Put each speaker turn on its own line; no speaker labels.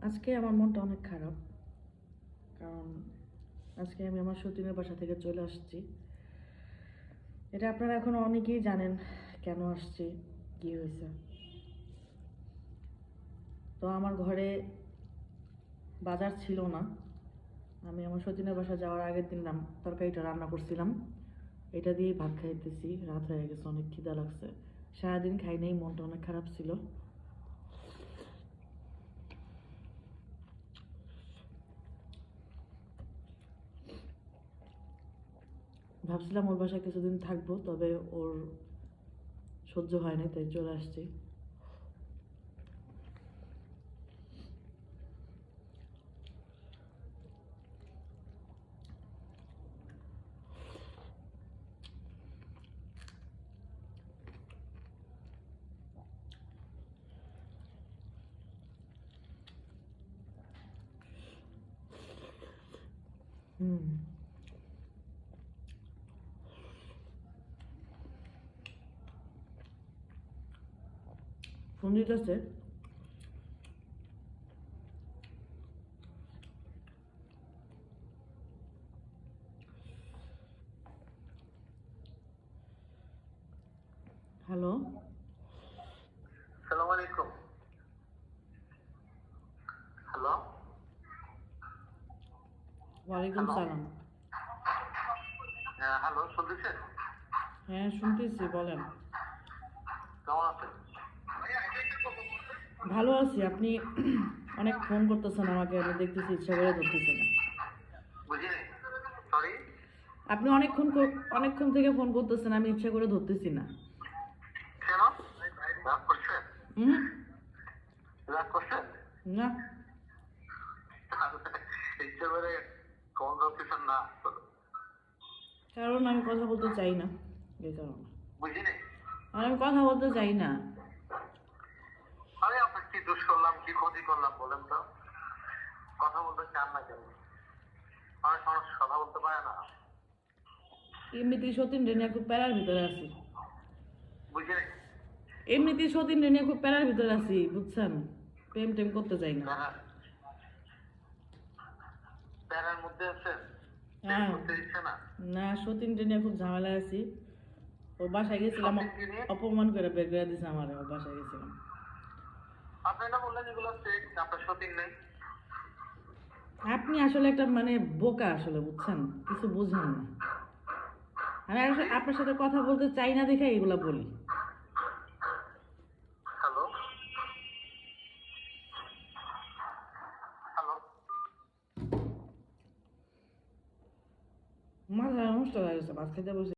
আজকে আমার মনটা অনেক খারাপ, কারণ আজকে আমি আমার সতীনের বাসা থেকে চলে আসছি। এটা আপনারা এখন অনেকেই জানেন কেন আসছি, কি হয়েছে। তো আমার ঘরে বাজার ছিল না। আমি আমার সতীনের বাসা যাওয়ার আগের দিন তরকারিটা রান্না করছিলাম, এটা দিয়েই ভাত খাইতেছি। রাত হয়ে গেছে, অনেক খিদা লাগছে, সারাদিন খাই নাই, মনটা অনেক খারাপ ছিল। ভাবছিলাম ওর বাসায় কিছুদিন থাকবো, তবে ওর সহ্য হয় না, তাই চলে আসছি। হুম, ফোন দিতেছে। হ্যালো,
আসসালামু আলাইকুম। হ্যালো।
ওয়ালাইকুম
হ্যালো।
সালাম।
হ্যালো, শুনতেছেন?
হ্যাঁ, শুনতেছি, বলেন।
কেমন আছেন?
ভালো আছি। আপনি অনেক ফোন করতেছেন আমাকে, আমি দেখতেছি, ইচ্ছা করে ধরতেছি না।
বুঝিনি। সরি।
আপনি অনেকক্ষণ থেকে ফোন করতেছেন, আমি ইচ্ছা করে ধরতেছি না।
কেন? রাগ করছেন?
হুম।
রাগ করছেন?
না।
ইচ্ছে করে কল ধরতেছেন না?
কারণ আমি কথা বলতে চাই না, এই কারণে।
বুঝিনি।
আর আমি কথা বলতে চাই না।
আমি আপনার কি দোষ করলাম, কি ক্ষতি করলাম বলেন তো? কথা বলতে চান না কেন? অনেক মানুষ কথা বলতে পারে না।
এমনিতেই সতীন রে নিয়ে খুব প্যারার ভিতরে আছি।
বুঝিনি।
এমনিতেই সতীন রে নিয়ে খুব প্যারার ভিতরে আছি, বুঝছেন। প্রেম টেম করতে চাই না।
প্যারার মধ্যে আছেন? প্রেম
হ্যাঁ।
করতে দিচ্ছে না?
না, সতীন রে নিয়ে খুব ঝামেলায় আছি। ওর বাসায় গেছিলাম,
সত্যি নিয়ে?
অপমান করে বের করে দিছে আমার। ওর বাসায় গেছিলাম।
আপনি না বললেন এগুলো ফেক, আপনার সতীন নেই?
আপনি আসলে একটা মানে বোকা, আসলে বুঝছেন, কিছু বুঝেন না। আমি আসলে আপনার সাথে কথা বলতে চাই না দেখে এগুলা বলি।
হ্যালো। হ্যালো।
মাথা নষ্ট হয়ে গেছে, ভাত খেতে বসে।